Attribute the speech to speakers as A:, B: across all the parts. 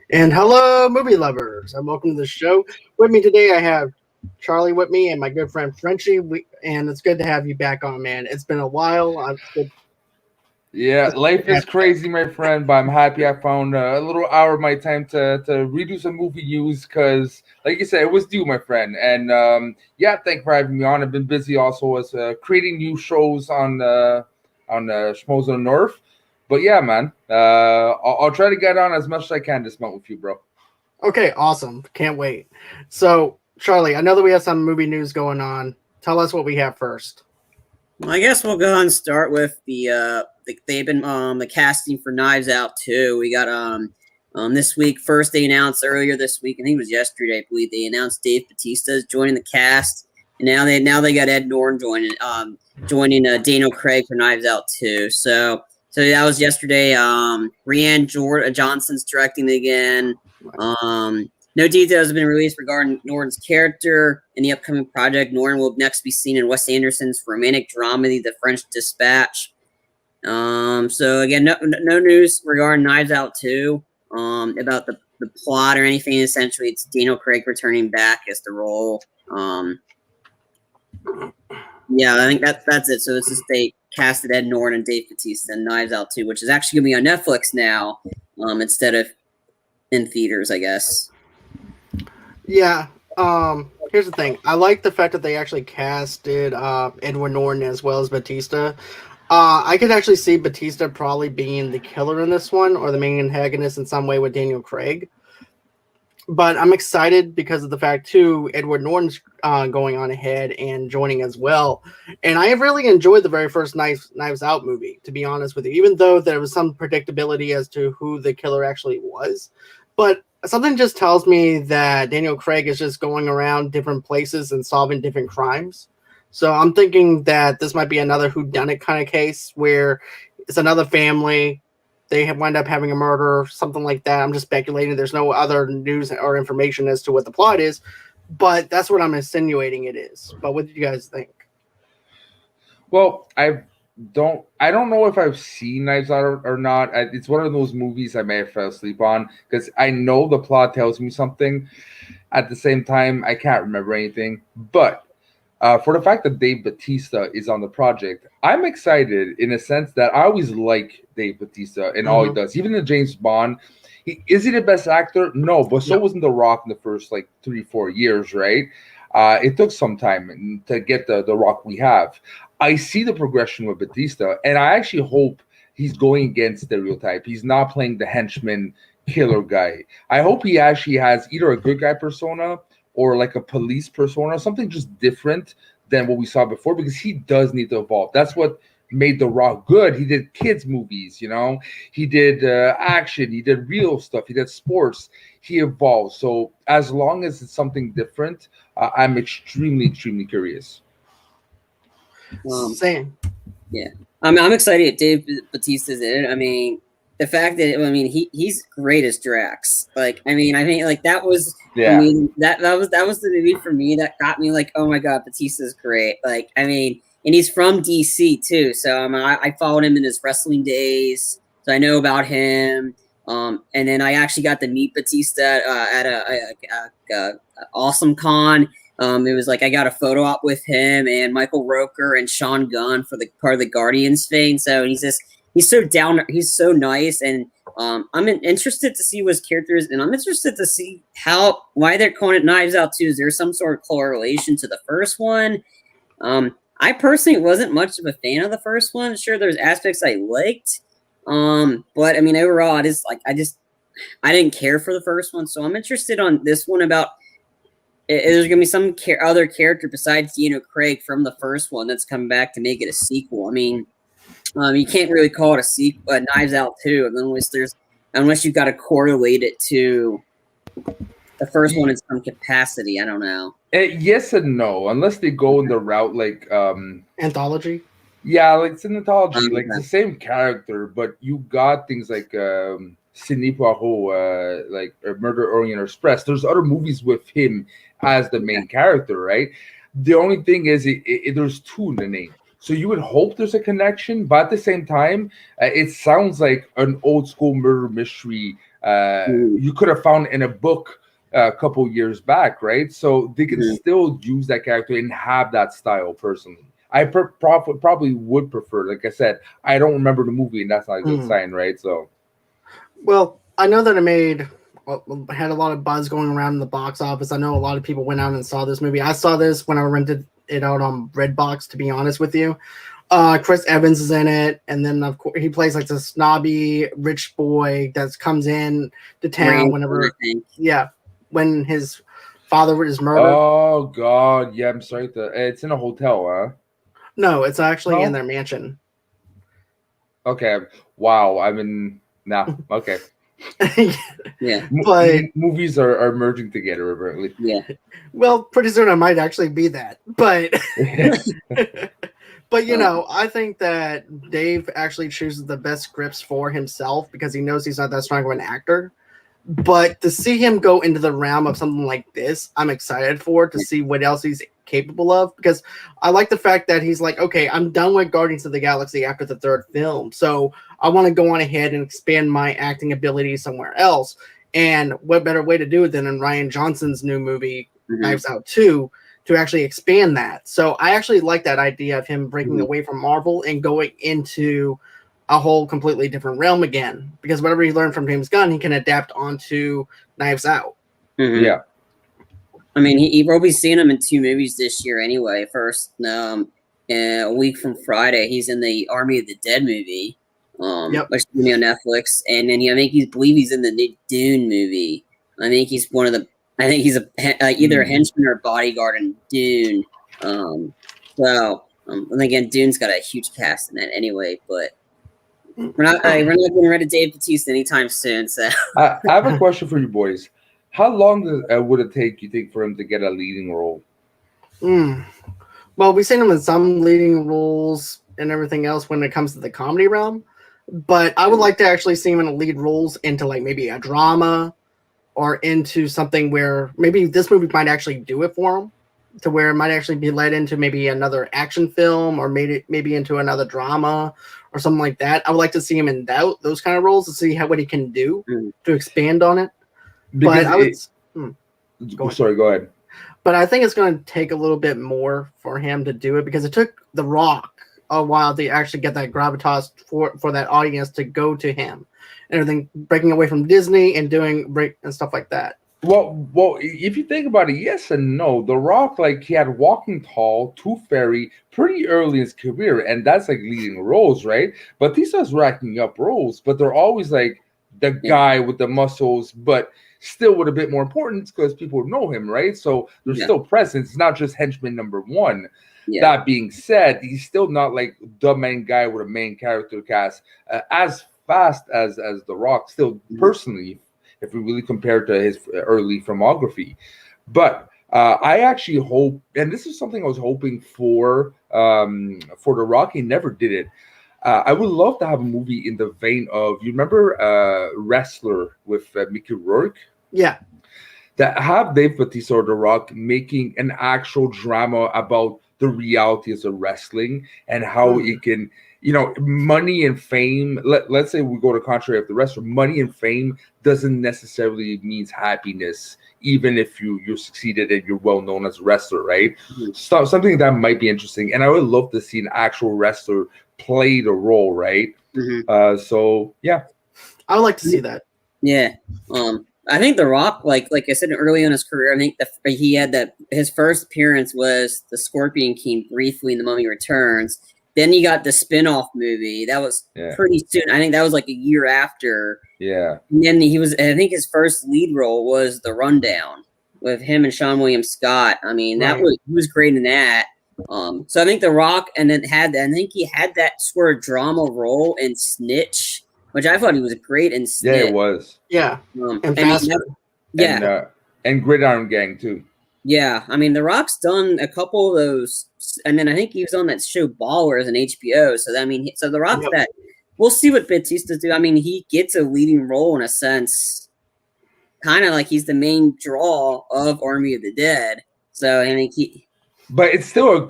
A: And hello, movie lovers, and welcome to the show. With me today, I have Charlie with me and my good friend Frenchie. And it's good to have you back on, man. It's been a while.
B: Yeah,
A: It's good
B: life
A: to have
B: is crazy, my friend, but I'm happy I found a little hour of my time to redo some movie news because, like you said, it was due, my friend. And yeah, thank you for having me on. I've been busy also as creating new shows on Schmoes on the North. But yeah, man, I'll try to get on as much as I can this month with you, bro.
A: you. Okay, awesome. Can't wait. So, Charlie, I know that we have some movie news going on. Tell us what we have first.
C: Well, I guess we'll go ahead and start with they've been the casting for Knives Out too. We got this week first they announced earlier this week, I think it was yesterday, I believe they announced Dave Batista is joining the cast, and now they got Ed Norton joining Daniel Craig for Knives Out too. So that was yesterday. Johnson's directing again. No details have been released regarding Norton's character in the upcoming project. Norton will next be seen in Wes Anderson's romantic dramedy, The French Dispatch. So again, no news regarding Knives Out 2 about the plot or anything. Essentially, it's Daniel Craig returning back as the role. Yeah, I think that's it. So it's just they casted Ed Norton and Dave Batista in Knives Out 2, which is actually going to be on Netflix now instead of in theaters, I guess.
A: Yeah. Here's the thing. I like the fact that they actually casted Edward Norton as well as Batista. I could actually see Batista probably being the killer in this one or the main antagonist in some way with Daniel Craig. But I'm excited because of the fact too Edward Norton's going on ahead and joining as well. And I have really enjoyed the very first Knives Out movie, to be honest with you, even though there was some predictability as to who the killer actually was. But something just tells me that Daniel Craig is just going around different places and solving different crimes. So I'm thinking that this might be another whodunit kind of case where it's another family. They have wind up having a murder, something like that. I'm just speculating. There's no other news or information as to what the plot is, but that's what I'm insinuating it is. But what do you guys think?
B: Well, I don't know if I've seen Knives Out or not. It's one of those movies I may have fell asleep on because I know the plot tells me something. At the same time, I can't remember anything. But for the fact that Dave Batista is on the project, I'm excited in a sense that I always like Dave Batista and all he does. Even in James Bond, is he the best actor? No, but so wasn't The Rock in the first like 3-4 years, right? It took some time to get the Rock we have. I see the progression with Batista, and I actually hope he's going against stereotype. He's not playing the henchman killer guy. I hope he actually has either a good guy persona or like a police persona, something just different than what we saw before, because he does need to evolve. That's what made The Rock good. He did kids movies, he did action, he did real stuff, he did sports. He evolved. So as long as it's something different, I'm extremely curious.
A: Same.
C: Yeah, I'm excited. Dave Batista's in it. I mean, the fact that he's great as Drax. Like, I think like that was that was the movie for me that got me like, oh my god, Batista's great. Like, and he's from DC too, so I followed him in his wrestling days, so I know about him. And then I actually got to meet Batista at a Awesome Con. It was like I got a photo op with him and Michael Roker and Sean Gunn for the part of the Guardians thing. So he's so down, he's so nice, and I'm interested to see what his character is, and I'm interested to see why they're calling it Knives Out 2. Is there some sort of correlation to the first one? I personally wasn't much of a fan of the first one. Sure, there's aspects I liked, but overall, I didn't care for the first one, so I'm interested on this one about. There's going to be some other character besides Craig from the first one that's coming back to make it a sequel. You can't really call it a sequel, Knives Out 2, unless you've got to correlate it to the first one in some capacity. I don't know.
B: Yes and no, unless they go in the route like
A: Anthology.
B: Yeah, like it's an anthology, like it's the same character, but you got things like Sidney Poirot, like Murder Orient Express. There's other movies with him as the main character, right? The only thing is, there's two in the name, so you would hope there's a connection, but at the same time, it sounds like an old school murder mystery you could have found in a book a couple years back, right? So they can still use that character and have that style. Personally, I probably would prefer. Like I said, I don't remember the movie, and that's not a good sign, right? So,
A: well, I know that it had a lot of buzz going around in the box office. I know a lot of people went out and saw this movie. I saw this when I rented it out on Redbox, to be honest with you. Chris Evans is in it, and then of course he plays like the snobby rich boy that comes in to town whenever, when his father is murdered.
B: Oh God, yeah, I'm sorry. It's in a hotel, huh?
A: No, it's actually in their mansion.
B: Okay, wow. I mean, okay.
C: Yeah,
A: but
B: movies are merging together apparently.
C: Yeah.
A: Well, pretty soon I might actually be that, but. But, I think that Dave actually chooses the best scripts for himself because he knows he's not that strong of an actor. But to see him go into the realm of something like this, I'm excited to see what else he's capable of. Because I like the fact that he's like, okay, I'm done with Guardians of the Galaxy after the third film. So I want to go on ahead and expand my acting ability somewhere else. And what better way to do it than in Rian Johnson's new movie, Knives Out 2, to actually expand that. So I actually like that idea of him breaking away from Marvel and going into a whole completely different realm again. Because whatever he learned from James Gunn, he can adapt onto Knives Out.
B: Yeah.
C: I mean, we'll be seeing him in 2 movies this year anyway. First, a week from Friday, he's in the Army of the Dead movie, which is going to be on Netflix. And then I believe he's in the new Dune movie. I think he's either a henchman or a bodyguard in Dune. And again, Dune's got a huge cast in that anyway. But we're not getting rid of Dave Batista anytime soon. So
B: I have a question for you boys. How long would it take, you think, for him to get a leading role?
A: Well, we've seen him in some leading roles and everything else when it comes to the comedy realm. But I would like to actually see him in lead roles into like maybe a drama, or into something where maybe this movie might actually do it for him, to where it might actually be led into maybe another action film or maybe into another drama or something like that. I would like to see him in those kind of roles to see what he can do to expand on it.
B: Because sorry, go ahead.
A: But I think it's going to take a little bit more for him to do it because it took The Rock a while to actually get that gravitas for that audience to go to him. And everything, breaking away from Disney and doing and stuff like that.
B: Well, if you think about it, yes and no. The Rock, like, he had Walking Tall, Tooth Fairy pretty early in his career, and that's like leading roles, right? But he starts racking up roles, but they're always like the guy with the muscles, but still with a bit more importance because people know him, right? So there's still presence. It's not just henchman number one. That being said, he's still not like the main guy with a main character cast as fast as The Rock, still personally, if we really compare to his early filmography. But I actually hope, and this is something I was hoping for The Rock. He never did it. I would love to have a movie in the vein of, you remember Wrestler with Mickey Rourke?
A: Yeah.
B: That have Dave Batista or The Rock making an actual drama about the realities of wrestling and how it can, money and fame. Let's say we go to contrary of the wrestler. Money and fame doesn't necessarily means happiness, even if you succeeded and you're well known as a wrestler, right? So something that might be interesting, and I would love to see an actual wrestler play the role, right? So yeah,
A: I would like to see that.
C: Yeah. I think The Rock, like I said, early in his career, I think he had his first appearance was the Scorpion King briefly in The Mummy Returns. Then he got the spin-off movie. That was pretty soon. I think that was like a year after.
B: Yeah.
C: And then I think his first lead role was The Rundown with him and Sean William Scott. I mean, he was great in that. So I think The Rock, and then I think he had that sort of drama role in Snitch, which I thought he was great in Snitch.
B: Yeah, it was.
A: Yeah. And Faster.
B: And Gridiron Gang, too.
C: Yeah. I mean, The Rock's done a couple of those. And then I think he was on that show Ballers on HBO. So, so The Rock's that. We'll see what Batista's do. I mean, he gets a leading role in a sense, kind of like he's the main draw of Army of the Dead. So, I think
B: But it's still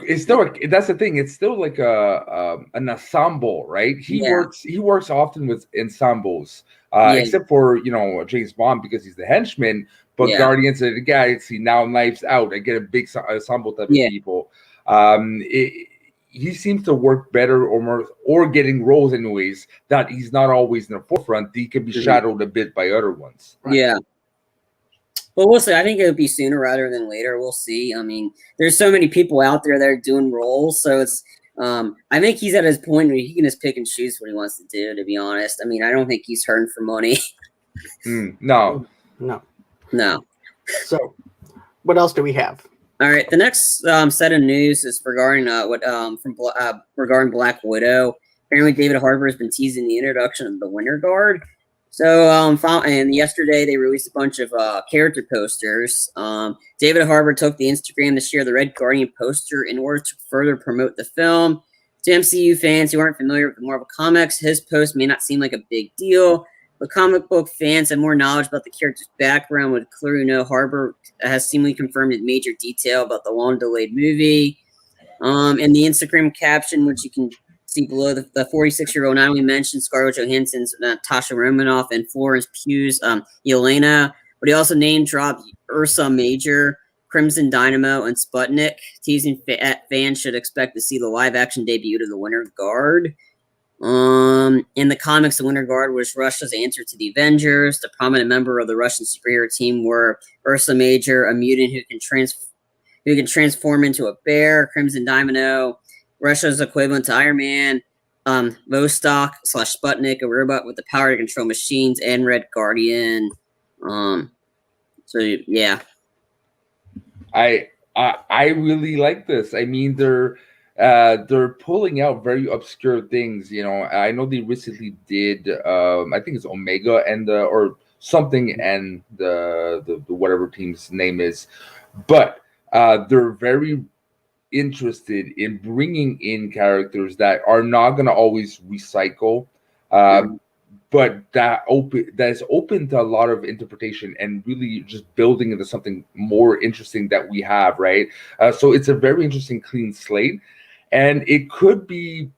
B: that's the thing. It's still like an ensemble, right? He works often with ensembles, except for James Bond because he's the henchman. But Guardians of the Galaxy, now Knives Out, I get a big ensemble type of people. He seems to work better or getting roles anyways that he's not always in the forefront. He can be shadowed a bit by other ones.
C: Right? Yeah. Well, we'll see. I think it'll be sooner rather than later. We'll see. I mean, there's so many people out there that are doing roles, so it's. I think he's at his point where he can just pick and choose what he wants to do. To be honest, I mean, I don't think he's hurting for money.
B: No.
A: So, what else do we have?
C: All right, the next set of news is regarding regarding Black Widow. Apparently, David Harbour has been teasing the introduction of the Winter Guard. So, and yesterday they released a bunch of character posters. David Harbour took the Instagram to share the Red Guardian poster in order to further promote the film. To MCU fans who aren't familiar with the Marvel comics, his post may not seem like a big deal, but comic book fans have more knowledge about the character's background would clearly know Harbour has seemingly confirmed in major detail about the long-delayed movie. And the Instagram caption, which you can see below, the 46-year-old not only mentioned Scarlett Johansson's Natasha Romanoff and Florence Pugh's Yelena, but he also name-dropped Ursa Major, Crimson Dynamo, and Sputnik, teasing fans should expect to see the live-action debut of the Winter Guard. In the comics, the Winter Guard was Russia's answer to the Avengers. The prominent member of the Russian superhero team were Ursa Major, a mutant who can transform into a bear, Crimson Dynamo, Russia's equivalent to Iron Man, Vostok / Sputnik, a robot with the power to control machines, and Red Guardian. So yeah,
B: I really like this. I mean, they're pulling out very obscure things. I know they recently did. I think it's Omega and or something, and the whatever team's name is, but they're very interested in bringing in characters that are not going to always recycle, but that's open to a lot of interpretation and really just building into something more interesting that we have, right? So it's a very interesting clean slate, and it could be,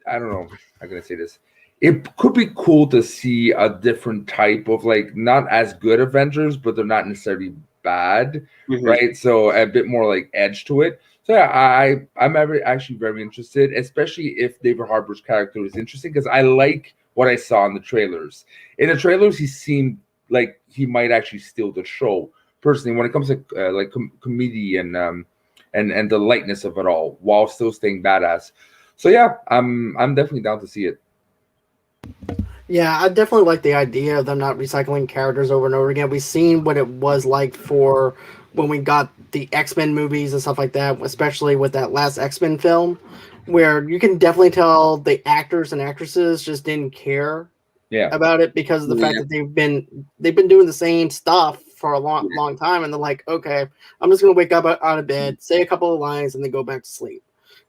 B: I don't know how can I say this, it could be cool to see a different type of, like, not as good Avengers, but they're not necessarily bad, right? So a bit more like edge to it. So yeah, I'm actually very interested, especially if David Harbour's character is interesting, because I like what I saw in the trailers. In the trailers, he seemed like he might actually steal the show. Personally, when it comes to like comedy and the lightness of it all, while still staying badass. So yeah, I'm definitely down to see it.
A: Yeah, I definitely like the idea of them not recycling characters over and over again. We've seen what it was like for when we got the X-Men movies and stuff like that, especially with that last X-Men film, where you can definitely tell the actors and actresses just didn't care about it because of the fact that they've been doing the same stuff for a long time, and they're like, okay, I'm just gonna wake up out of bed, say a couple of lines, and then go back to sleep,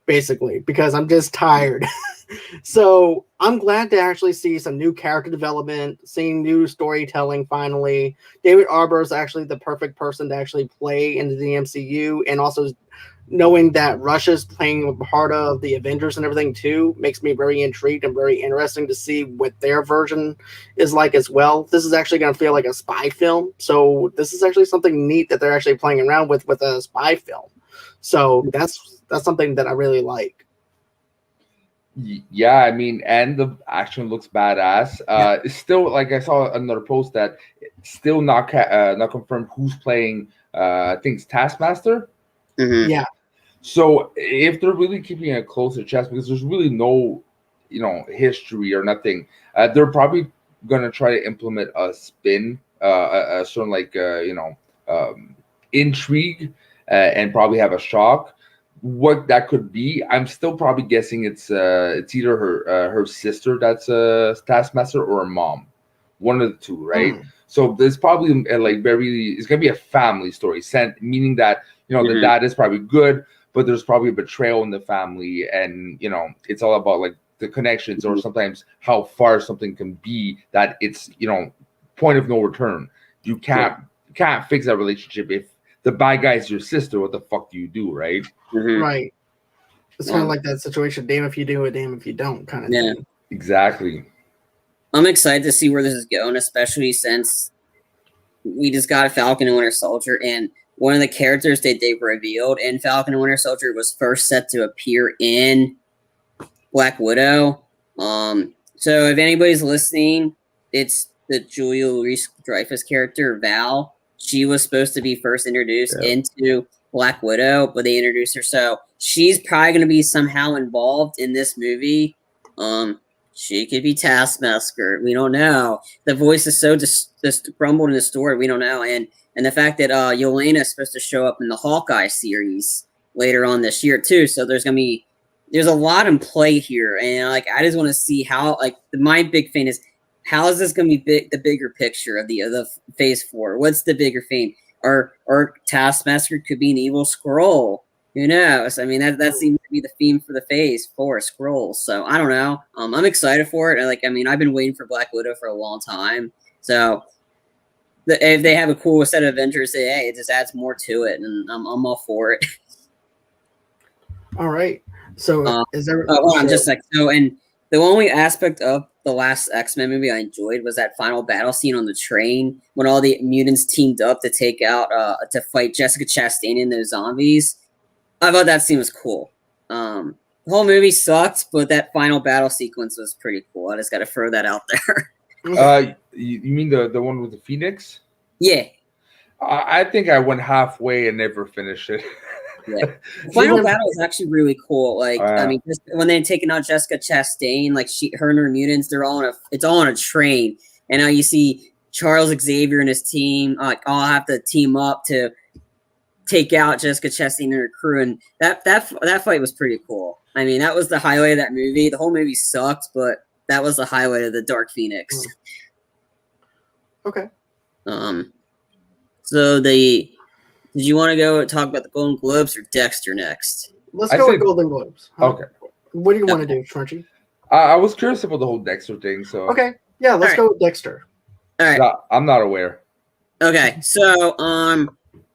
A: basically, because I'm just tired. So I'm glad to actually see some new character development, seeing new storytelling finally. David Harbour is actually the perfect person to actually play into the MCU, and also knowing that Russia's playing a part of the Avengers and everything too makes me very intrigued and very interesting to see what their version is like as well. This is actually going to feel like a spy film, so this is actually something neat that they're actually playing around with a spy film. So that's something that I really like.
B: Yeah, I mean, and the action looks badass. It's still, like, I saw another post that still not confirmed who's playing. I think it's Taskmaster.
A: Yeah.
B: So if they're really keeping it close to chest, because there's really no, history or nothing, they're probably gonna try to implement a spin, a certain intrigue, and probably have a shock. What that could be, I'm still probably guessing it's either her sister that's a Taskmaster or her mom, one of the two, right? So there's probably it's gonna be a family story, meaning that the dad is probably good, but there's probably a betrayal in the family, and it's all about like the connections or sometimes how far something can be that it's point of no return. You can't fix that relationship if the bad guy's your sister. What the fuck do you do, right?
C: Mm-hmm.
A: Right. It's kind of like that situation. Damn if you do it, damn if you don't, kind of thing.
B: Exactly.
C: I'm excited to see where this is going, especially since we just got Falcon and Winter Soldier, and one of the characters that they revealed in Falcon and Winter Soldier was first set to appear in Black Widow. So if anybody's listening, it's the Julia Louis-Dreyfus character, Val. She was supposed to be first introduced into Black Widow, but they introduced her. So she's probably going to be somehow involved in this movie. She could be Taskmaster. We don't know. The voice is so just crumbled in the story. We don't know. And the fact that Yelena is supposed to show up in the Hawkeye series later on this year too. So there's a lot in play here, and like I just want to see how. Like my big thing is, how is this going to be the bigger picture of the Phase 4? What's the bigger theme? Or Taskmaster could be an evil Skrull. Who knows? I mean, that seems to be the theme for the Phase 4 Skrulls. So I don't know. I'm excited for it. I've been waiting for Black Widow for a long time. So if they have a cool set of Avengers, hey, it just adds more to it, and I'm all for it.
A: All right. So is there?
C: I'm just like so, and the only aspect of the last X-Men movie I enjoyed was that final battle scene on the train when all the mutants teamed up to take out to fight Jessica Chastain and those zombies. I thought that scene was cool. The whole movie sucked, but that final battle sequence was pretty cool. I just got to throw that out there.
B: You mean the one with the Phoenix?
C: Yeah.
B: I think I went halfway and never finished it.
C: Yeah. Final battle is actually really cool. Like, I mean, just when they're taking out Jessica Chastain, like her and her mutants, it's all on a train. And now you see Charles Xavier and his team, like, all have to team up to take out Jessica Chastain and her crew. And that fight was pretty cool. I mean, that was the highlight of that movie. The whole movie sucked, but that was the highlight of the Dark Phoenix.
A: Okay.
C: So did you want to go talk about the Golden Globes or Dexter next?
A: Let's go with Golden Globes.
B: Okay.
A: What do you want to do, Frenchie?
B: I was curious about the whole Dexter thing. So
A: okay, yeah, let's go with Dexter.
C: All right.
B: I'm not aware.
C: Okay, so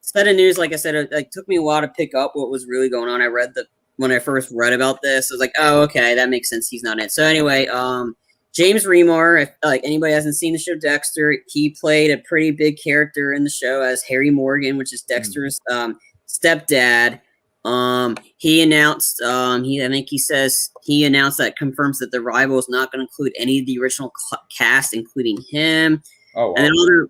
C: set of news, like I said, it took me a while to pick up what was really going on. When I first read about this, I was like, oh, okay, that makes sense. He's not in it. So anyway, James Remar, if anybody hasn't seen the show Dexter, he played a pretty big character in the show as Harry Morgan, which is Dexter's stepdad. He announced, he announced that confirms that the rival is not going to include any of the original cast, including him.
B: Oh, wow.
C: And then other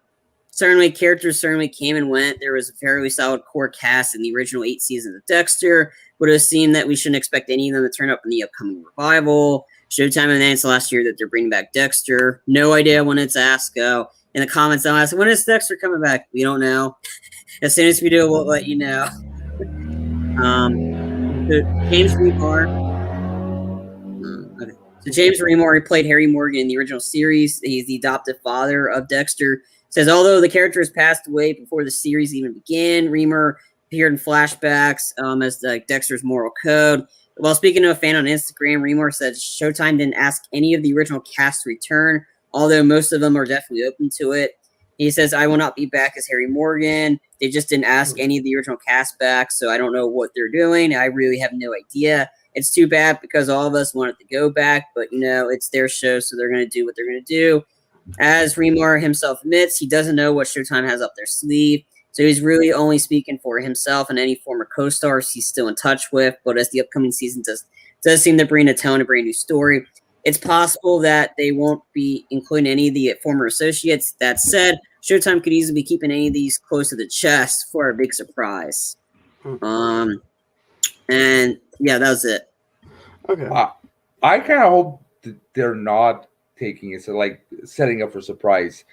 C: characters came and went. There was a fairly solid core cast in the original 8 seasons of Dexter. Would have seemed that we shouldn't expect any of them to turn up in the upcoming revival. Showtime announced last year that they're bringing back Dexter. No idea when it's asked. In the comments, I'll ask, when is Dexter coming back? We don't know. As soon as we do, we'll let you know. James Remar. Okay. So James Remar, he played Harry Morgan in the original series. He's the adoptive father of Dexter. Says, although the character has passed away before the series even began, Remar appeared in flashbacks as Dexter's moral code. While speaking to a fan on Instagram, Remar said Showtime didn't ask any of the original cast to return, although most of them are definitely open to it. He says, I will not be back as Harry Morgan. They just didn't ask any of the original cast back, so I don't know what they're doing. I really have no idea. It's too bad because all of us wanted to go back, but, it's their show, so they're going to do what they're going to do. As Remar himself admits, he doesn't know what Showtime has up their sleeve. So he's really only speaking for himself and any former co-stars he's still in touch with. But as the upcoming season does seem to bring to tell a brand new story, it's possible that they won't be including any of the former associates. That said, Showtime could easily be keeping any of these close to the chest for a big surprise. And yeah, that was it.
A: Okay.
B: I kind of hope that they're not taking it, so like setting up for surprise.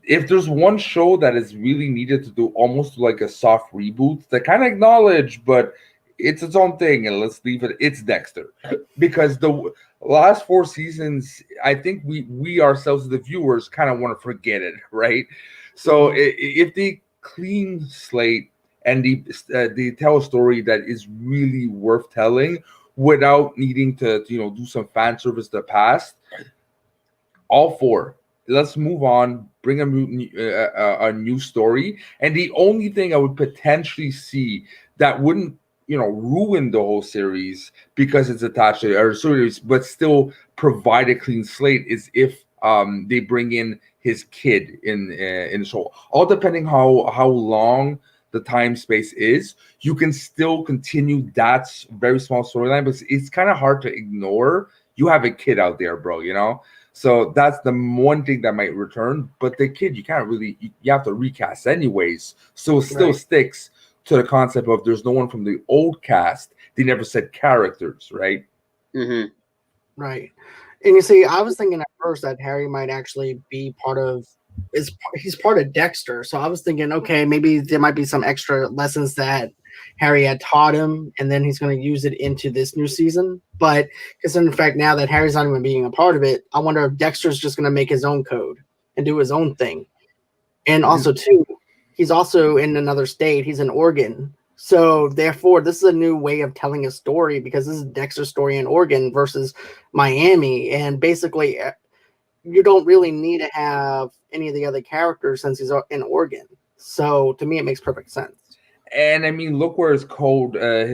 B: If there's one show that is really needed to do almost like a soft reboot that kind of acknowledge, but it's its own thing, and let's leave it, it's Dexter. Because the last 4 seasons, I think we ourselves, the viewers, kind of want to forget it, right? So if they clean slate and they tell a story that is really worth telling without needing to do some fan service to the past, all for. Let's move on. bring a new story. And the only thing I would potentially see that wouldn't, ruin the whole series because it's attached to our series, but still provide a clean slate is if they bring in his kid in the show. All depending how long the time space is, you can still continue that very small storyline, but it's kind of hard to ignore. You have a kid out there, bro, so that's the one thing that might return. But the kid, you can't really, you have to recast anyways, so it still sticks to the concept of there's no one from the old cast. They never said characters, right?
A: Right. And you see, I was thinking at first that Harry might actually be he's part of Dexter. So I was thinking, okay, maybe there might be some extra lessons that Harry had taught him, and then he's going to use it into this new season. But because in fact, now that Harry's not even being a part of it, I wonder if Dexter's just going to make his own code and do his own thing. And also, too, he's also in another state. He's in Oregon. So therefore, this is a new way of telling a story, because this is Dexter's story in Oregon versus Miami. And basically, you don't really need to have any of the other characters since he's in Oregon. So to me, it makes perfect sense.
B: And I mean, look where his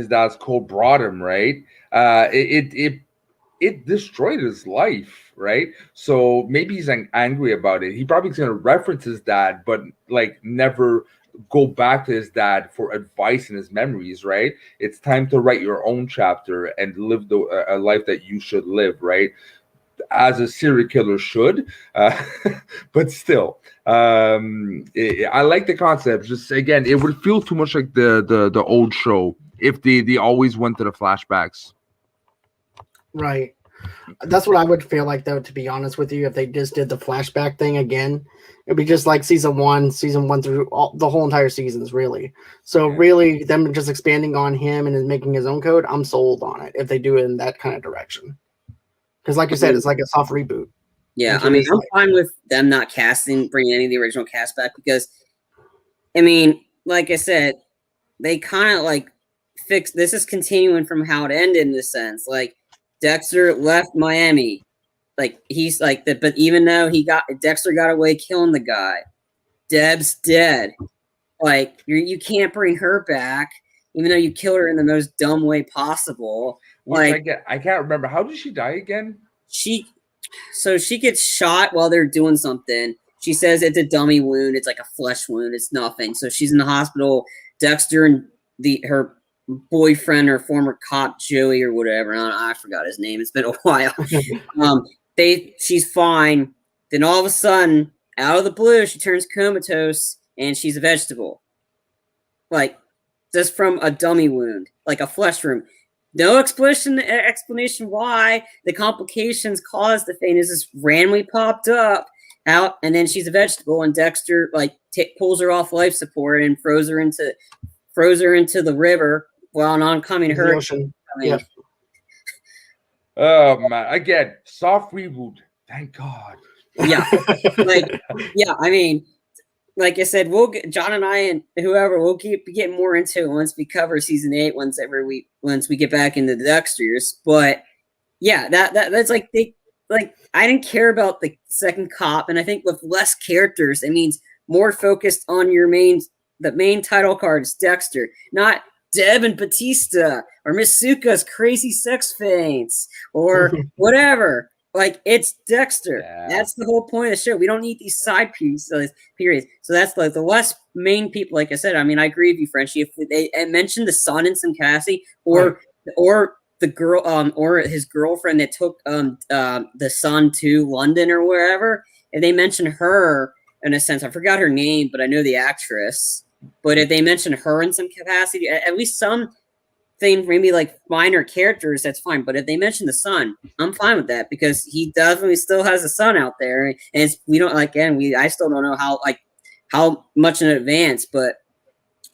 B: dad's code brought him, right? It destroyed his life, right? So maybe he's angry about it. He probably is going to reference his dad, but like never go back to his dad for advice in his memories, right? It's time to write your own chapter and live a life that you should live, right? As a serial killer should, but still, I like the concept. Just again, it would feel too much like the old show if they always went to the flashbacks.
A: Right. That's what I would feel like, though, to be honest with you. If they just did the flashback thing again, it'd be just like season one through the whole entire seasons, really. So really, them just expanding on him and making his own code, I'm sold on it if they do it in that kind of direction. Because like you said, it's like a soft reboot.
C: Yeah, I mean, I'm fine with them not bringing any of the original cast back, because, I mean, like I said, they kind of like this is continuing from how it ended in a sense. Like, Dexter left Miami. Like, he's like that, but even though Dexter got away killing the guy, Deb's dead. Like, you can't bring her back, even though you killed her in the most dumb way possible. Like,
B: I can't remember. How did she die again?
C: She gets shot while they're doing something. She says it's a dummy wound. It's like a flesh wound. It's nothing. So she's in the hospital. Dexter and her boyfriend or former cop Joey or whatever. I forgot his name. It's been a while. She's fine. Then all of a sudden, out of the blue, she turns comatose and she's a vegetable. Like, just from a dummy wound, like a flesh wound. No explanation why the complications caused the faintness just randomly popped up out, and then she's a vegetable, and Dexter pulls her off life support and throws her into the river while an oncoming hurricane.
A: Yeah.
B: Oh man! Again, soft reboot. Thank God.
C: Yeah, I mean, like I said, John and I and whoever will keep getting more into it once we cover season 8 once we get back into the Dexters. But yeah, that's like I didn't care about the second cop, and I think with less characters, it means more focused on the main title card is Dexter, not Deb and Batista or Miss Suka's crazy sex feints or whatever. Like, it's Dexter. Yeah. That's the whole point of the show. We don't need these side periods. So that's like the less main people. Like I said, I mean, I agree with you, Frenchie. If they mentioned the son in some Cassie or the girl, or his girlfriend that took the son to London or wherever, if they mention her in a sense, I forgot her name, but I know the actress. But if they mention her in some capacity, at least some thing, maybe like minor characters, that's fine. But if they mention the son, I'm fine with that, because he definitely still has a son out there, and I still don't know how much in advance. But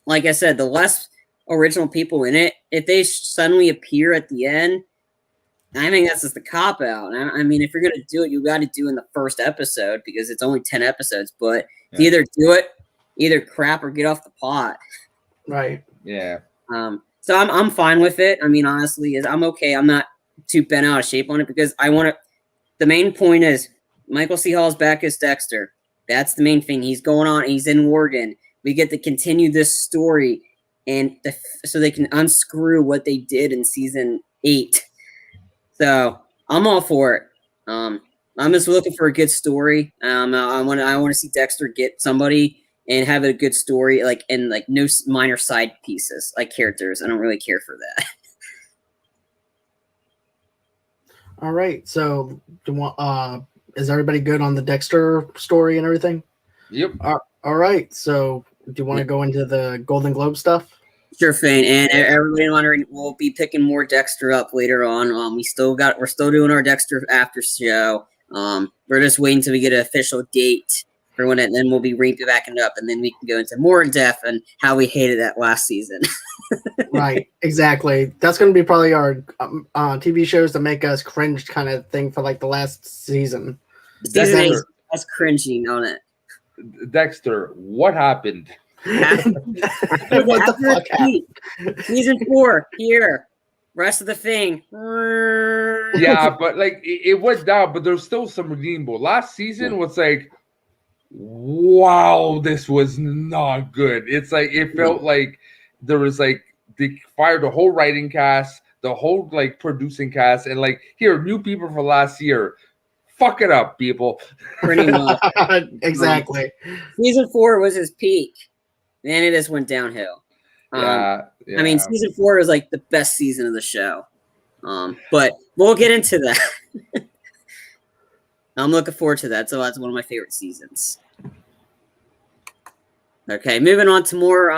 C: like I said, the less original people in it, if they suddenly appear at the end, I think that's just the cop out. I mean, if you're gonna do it, you got to do it in the first episode, because it's only 10 episodes. But either do it, either crap or get off the pot.
A: Right.
B: Yeah.
C: So I'm fine with it. I mean, honestly, I'm okay. I'm not too bent out of shape on it, because I want to. The main point is Michael C. Hall's back as Dexter. That's the main thing. He's going on. He's in Oregon. We get to continue this story, and so they can unscrew what they did in season 8. So I'm all for it. I'm just looking for a good story. I want to see Dexter get somebody and have a good story, like, and like no minor side pieces, like characters. I don't really care for that.
A: All right. So, is everybody good on the Dexter story and everything?
B: Yep.
A: All right. So, do you want to go into the Golden Globe stuff?
C: Sure thing. And everybody wondering, we'll be picking more Dexter up later on. We're still doing our Dexter after show. We're just waiting till we get an official date for when it, then we'll be backing up, and then we can go into more in depth and how we hated that last season.
A: Right, exactly. That's going to be probably our TV shows that make us cringe kind of thing for like the last season.
C: Season 8, that's cringing on it.
B: Dexter, what happened?
A: What the fuck happened?
C: Season 4 here. Rest of the thing.
B: Yeah, but like it went down, but there's still some redeemable. Last season was like, wow, this was not good. It's like it felt like there was like they fired the whole writing cast, the whole like producing cast, and like here, new people for last year. Fuck it up, people.
C: Pretty much.
A: Exactly.
C: Season 4 was his peak. Then it just went downhill.
B: Yeah.
C: I mean, season 4 was like the best season of the show. But we'll get into that. I'm looking forward to that. So that's one of my favorite seasons. Okay, moving on to more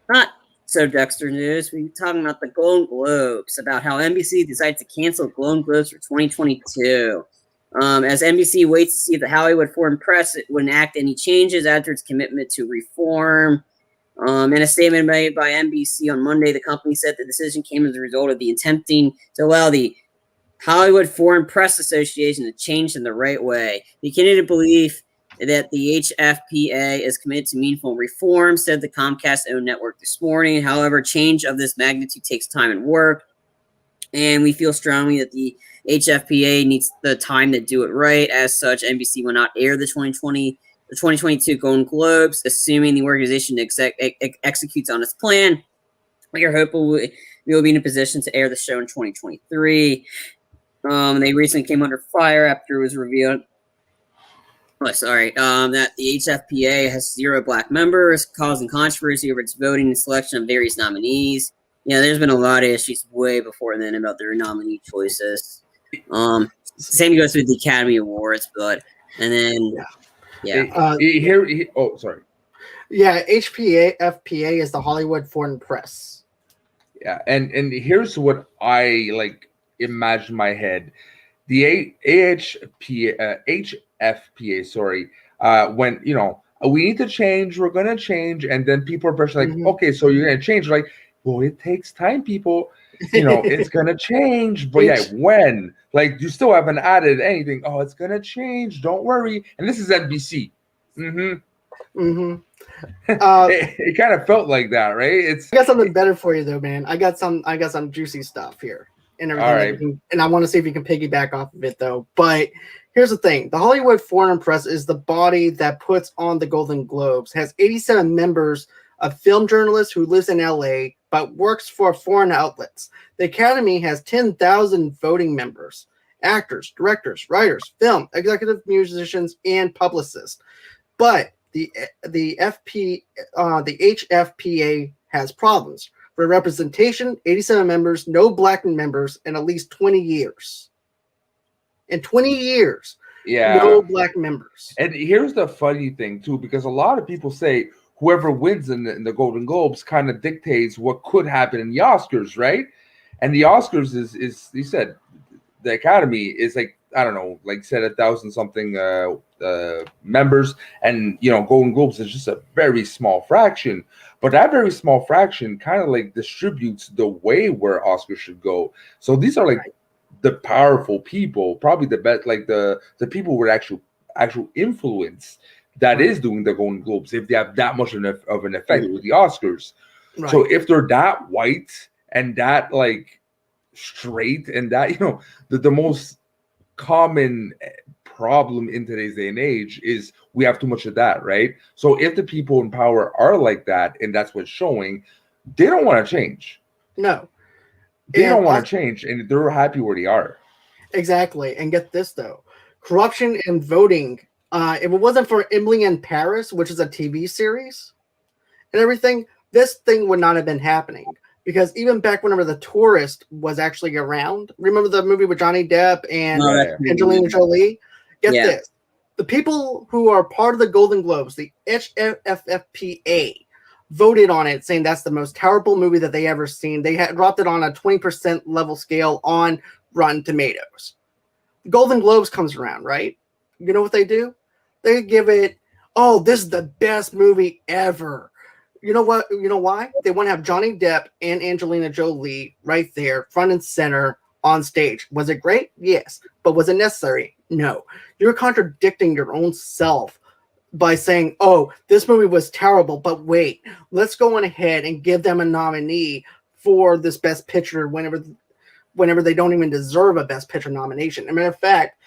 C: not so Dexter news. We're talking about the Golden Globes, about how NBC decided to cancel Golden Globes for 2022. As NBC waits to see if the Hollywood Foreign Press would enact any changes after its commitment to reform. In a statement made by NBC on Monday, the company said the decision came as a result of the attempting to allow the Hollywood Foreign Press Association to change in the right way. We continue to believe that the HFPA is committed to meaningful reform, said the Comcast-owned network this morning. However, change of this magnitude takes time and work, and we feel strongly that the HFPA needs the time to do it right. As such, NBC will not air the 2022 Golden Globes, assuming the organization executes on its plan. We are hopeful we will be in a position to air the show in 2023. They recently came under fire after it was revealed that the HFPA has 0 black members, causing controversy over its voting and selection of various nominees. Yeah, there's been a lot of issues way before then about their nominee choices. Same goes with the Academy Awards,
B: sorry.
A: Yeah, HFPA is the Hollywood Foreign Press.
B: Yeah, and here's what I like imagine my head. The HFPA, sorry, when we need to change, we're gonna change, and then people are pressuring like, okay, so you're gonna change, like, well, it takes time, people. It's gonna change, but yeah, when? Like, you still haven't added anything. Oh, it's gonna change. Don't worry. And this is NBC. It kind of felt like that, right? I
A: got something better for you though, man. I got some juicy stuff here and everything. All right. And I want to see if you can piggyback off of it though. But here's the thing: the Hollywood Foreign Press is the body that puts on the Golden Globes. Has 87 members of film journalists who lives in LA but works for foreign outlets. The Academy has 10,000 voting members, actors, directors, writers, film, executive musicians, and publicists. But the HFPA has problems. For representation, 87 members, no black members, in at least 20 years. In 20 years, no black members.
B: And here's the funny thing, too, because a lot of people say whoever wins in the Golden Globes kind of dictates what could happen in the Oscars, right? And the Oscars is you said, the Academy is like, I don't know, like said 1,000 something members, and Golden Globes is just a very small fraction. But that very small fraction kind of like distributes the way where Oscars should go. So these are like the powerful people, probably the best, like the people with actual influence that is doing the Golden Globes, if they have that much of an effect with the Oscars. Right. So if they're that white and that like straight and that the most common problem in today's day and age is we have too much of that, right? So if the people in power are like that, and that's what's showing, they don't want to change.
A: No.
B: They don't want to change, and they're happy where they are.
A: Exactly. And get this, though. Corruption in voting. If it wasn't for Emily in Paris, which is a TV series and everything, this thing would not have been happening. Because even back whenever The Tourist was actually around, remember the movie with Johnny Depp and Angelina Jolie? Get this. The people who are part of the Golden Globes, the HFFPA, voted on it, saying that's the most terrible movie that they ever seen. They had dropped it on a 20% level scale on Rotten Tomatoes. The Golden Globes comes around, right? You know what they do? They give it, oh, this is the best movie ever. You know what? You know why? They want to have Johnny Depp and Angelina Jolie right there, front and center on stage. Was it great? Yes. But was it necessary? No. You're contradicting your own self by saying, oh, this movie was terrible, but wait, let's go on ahead and give them a nominee for this Best Picture whenever they don't even deserve a Best Picture nomination. As a matter of fact,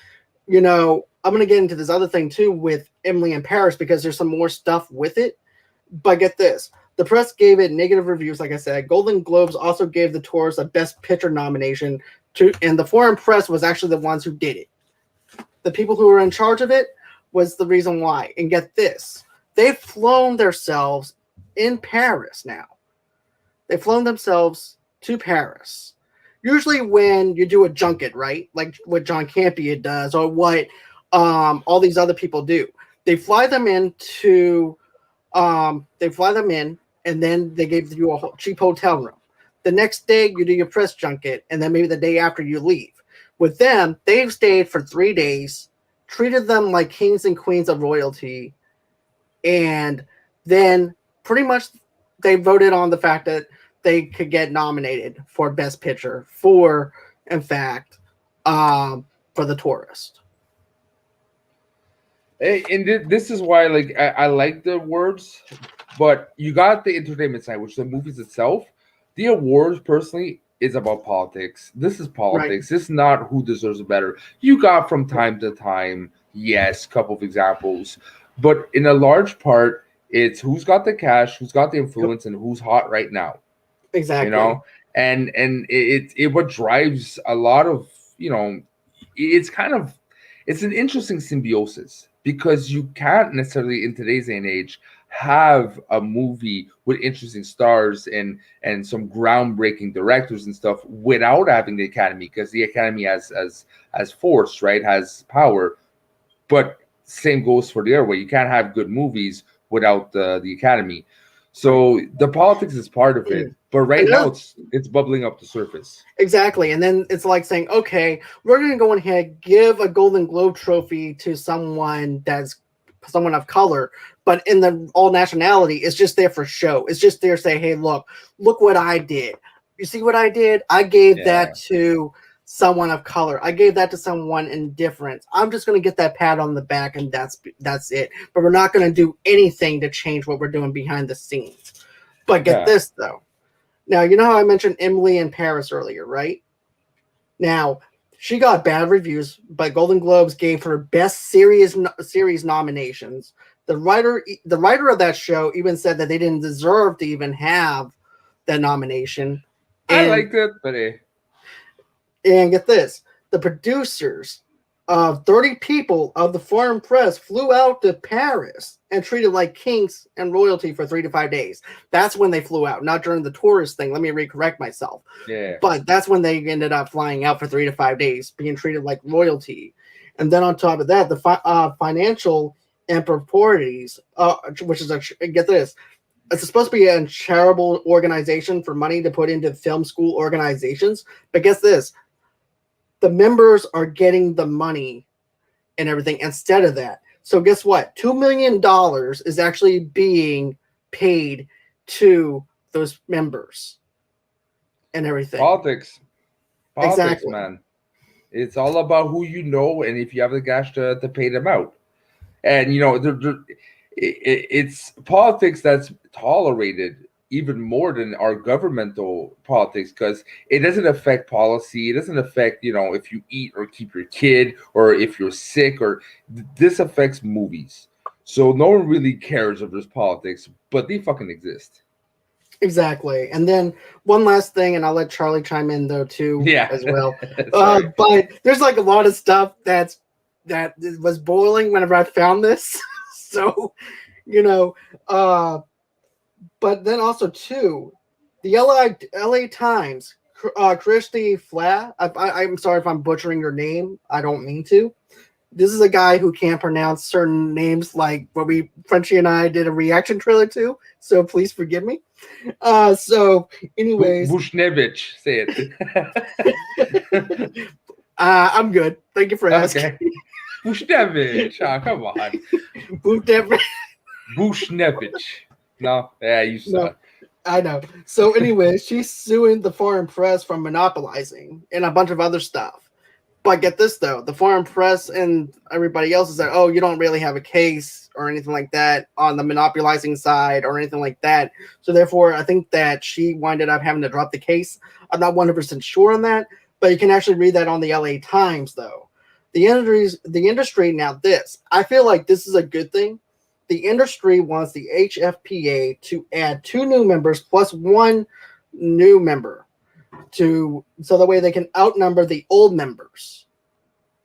A: I'm going to get into this other thing too with Emily in Paris because there's some more stuff with it. But get this. The press gave it negative reviews, like I said. Golden Globes also gave The Tourist a Best Picture nomination, and the foreign press was actually the ones who did it. The people who were in charge of it was the reason why. And get this. They've flown themselves in Paris now. They've flown themselves to Paris. Usually when you do a junket, right? Like what John Campea does or what all these other people do. They fly them in, and then they give you a cheap hotel room. The next day, you do your press junket, and then maybe the day after you leave. With them, they've stayed for 3 days, treated them like kings and queens of royalty, and then pretty much they voted on the fact that they could get nominated for Best Picture for The Tourist.
B: And this is why, I like the awards, but you got the entertainment side, which is the movies itself. The awards, personally, is about politics. This is politics. Right. This is not who deserves it better. You got from time to time, yes, a couple of examples, but in a large part, it's who's got the cash, who's got the influence, and who's hot right now.
A: Exactly.
B: And it what drives a lot of, it's an interesting symbiosis. Because you can't necessarily, in today's day and age, have a movie with interesting stars and some groundbreaking directors and stuff without having the Academy, because the Academy has force, right? Has power. But same goes for the other way. You can't have good movies without the Academy. So the politics is part of it. But right now it's bubbling up the surface.
A: Exactly. And then it's like saying, okay, we're going to go ahead, give a Golden Globe trophy to someone of color, but in the all nationality, it's just there for show. It's just there to say, hey, look what I did. You see what I did? I gave that to someone of color. I gave that to someone indifferent. I'm just going to get that pat on the back, and that's it. But we're not going to do anything to change what we're doing behind the scenes. But get this, though. Now, you know how I mentioned Emily in Paris earlier, right? Now, she got bad reviews, but Golden Globes gave her Best Series nominations. The writer of that show even said that they didn't deserve to even have that nomination.
B: I liked it, but
A: And get this, the producers of 30 people of the foreign press flew out to Paris and treated like kings and royalty for 3 to 5 days. That's when they flew out, not during the tourist thing. Let me recorrect myself.
B: Yeah.
A: But that's when they ended up flying out for 3 to 5 days, being treated like royalty. And then on top of that, the financial improprieties, which is get this, it's supposed to be a charitable organization for money to put into film school organizations. But guess this, the members are getting the money and everything instead of that. So guess what? $2 million is actually being paid to those members and everything.
B: Politics,
A: exactly,
B: man. It's all about who you know, and if you have the cash to pay them out. And it's politics that's tolerated even more than our governmental politics, because it doesn't affect policy. It doesn't affect, if you eat or keep your kid, or if you're sick, or this affects movies. So no one really cares if there's politics, but they fucking exist.
A: Exactly. And then one last thing, and I'll let Charlie chime in though too, as well. But there's like a lot of stuff that was boiling whenever I found this. So, but then also too, the LA Times, Christy Fla. I'm sorry if I'm butchering your name. I don't mean to. This is a guy who can't pronounce certain names, like what Frenchie and I did a reaction trailer to. So please forgive me. So, anyways,
B: Bushnevich, say
A: it. I'm good. Thank you for asking.
B: Okay. Bushnevich, come on. Bushnevich. No, yeah, you suck.
A: No, I know. So, anyways, she's suing the foreign press for monopolizing and a bunch of other stuff. But get this, though. The foreign press and everybody else is like, oh, you don't really have a case or anything like that on the monopolizing side or anything like that. So, therefore, I think that she winded up having to drop the case. I'm not 100% sure on that, but you can actually read that on the LA Times, though. The industry, now this. I feel like this is a good thing. The industry wants the HFPA to add 2 new members plus 1 new member. So that way they can outnumber the old members.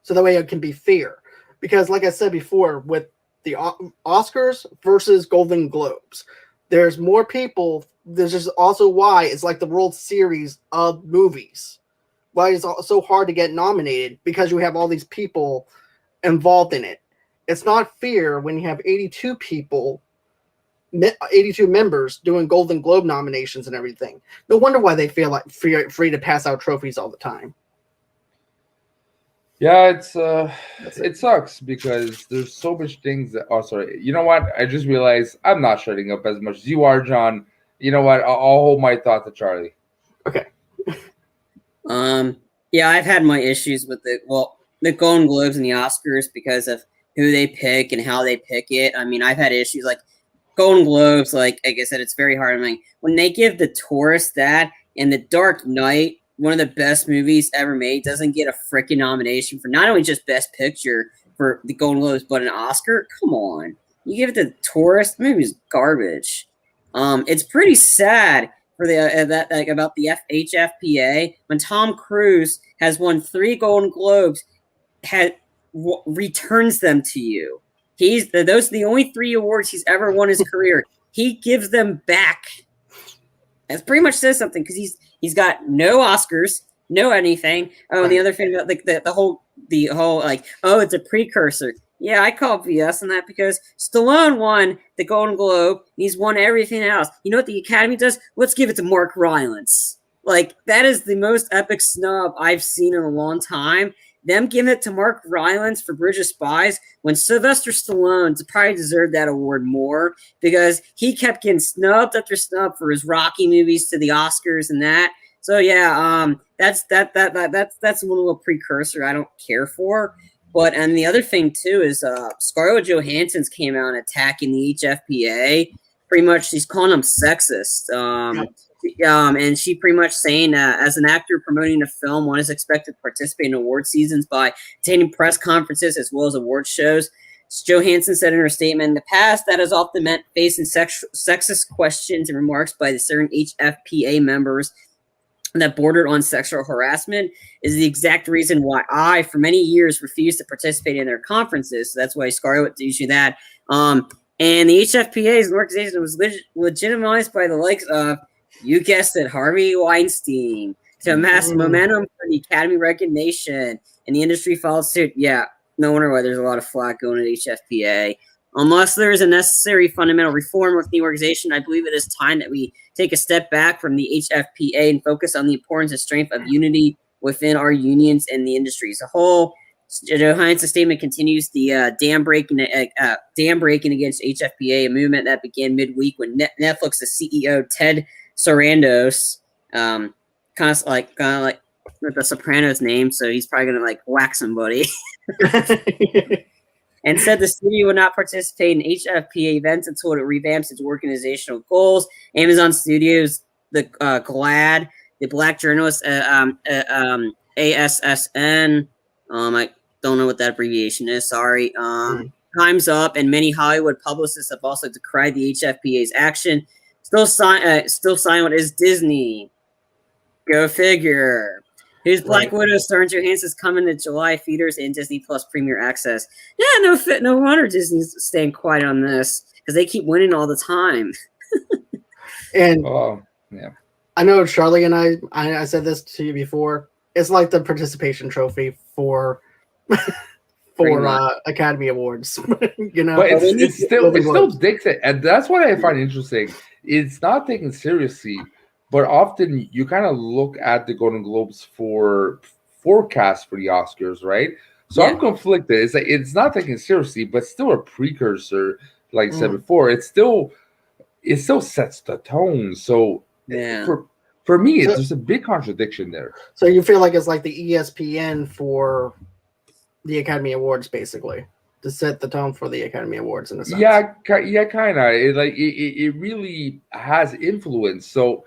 A: So that way it can be fair. Because like I said before, with the Oscars versus Golden Globes, there's more people. This is also why it's like the World Series of movies. Why it's so hard to get nominated, because you have all these people involved in it. It's not fair when you have 82 members doing Golden Globe nominations and everything. No wonder why they feel like free to pass out trophies all the time.
B: Yeah, it sucks because there's so much things that. Oh, sorry. You know what? I just realized I'm not shutting up as much as you are, John. You know what? I'll hold my thought to Charlie.
A: Okay.
C: Yeah, I've had my issues with the Golden Globes and the Oscars because of who they pick and how they pick it. I mean, I've had issues like Golden Globes, like I said, it's very hard. I mean, when they give The Tourist that and The Dark Knight, one of the best movies ever made, doesn't get a freaking nomination for not only just Best Picture for the Golden Globes, but an Oscar. Come on, you give it to The Tourist. The movie's garbage. It's pretty sad for the about the HFPA when Tom Cruise has won 3 Golden Globes, returns them to you. Those are the only 3 awards he's ever won in his career. He gives them back. That pretty much says something because he's got no Oscars, no anything. Oh, and the other thing about the whole like, oh, it's a precursor. Yeah, I call BS on that because Stallone won the Golden Globe. And he's won everything else. You know what the Academy does? Let's give it to Mark Rylance. Like, that is the most epic snub I've seen in a long time. Them giving it to Mark Rylance for Bridge of Spies when Sylvester Stallone probably deserved that award more because he kept getting snubbed after snub for his Rocky movies to the Oscars and that. So yeah, that's one little precursor I don't care for. But and the other thing too is Scarlett Johansson's came out attacking the HFPA. Pretty much, she's calling them sexist. And she pretty much saying, as an actor promoting a film, one is expected to participate in award seasons by attending press conferences as well as award shows. Johansson said in her statement, in the past, that has often meant facing sexist questions and remarks by the certain HFPA members that bordered on sexual harassment is the exact reason why I, for many years, refused to participate in their conferences. So that's why Scarlett issued that. And the HFPA is an organization that was legitimized by the likes of, you guessed it, Harvey Weinstein, to amass momentum for the Academy recognition, and the industry followed suit. Yeah, no wonder why there's a lot of flack going at HFPA. Unless there is a necessary fundamental reform with the organization, I believe it is time that we take a step back from the HFPA and focus on the importance and strength of unity within our unions and the industry as a whole. Johansson's statement continues the dam breaking against HFPA, a movement that began midweek when Netflix's CEO Ted Sarandos, kind of like with the Sopranos name, so he's probably gonna like whack somebody. and said the studio would not participate in HFPA events until it revamps its organizational goals. Amazon Studios, the GLAAD, the Black Journalist, ASSN. I don't know what that abbreviation is. Sorry. Time's Up, and many Hollywood publicists have also decried the HFPA's action. Still sign what is Disney. Go figure. Whose Black Widow starring Johansson's coming to July theaters and Disney Plus Premier Access. Yeah, no wonder Disney's staying quiet on this because they keep winning all the time.
A: And I know Charlie and I said this to you before. It's like the participation trophy for Academy Awards, But
B: it's still Dixon, and that's what I find interesting. It's not taken seriously, but often you kind of look at the Golden Globes for forecasts for the Oscars, right? So I'm conflicted. It's like it's not taken seriously, but still a precursor. Like I said before, it still sets the tone. So for me, there's a big contradiction there.
A: So you feel like it's like the ESPN for the Academy Awards, basically, to set the tone for the Academy Awards in a sense.
B: Yeah, kind of. It really has influence. So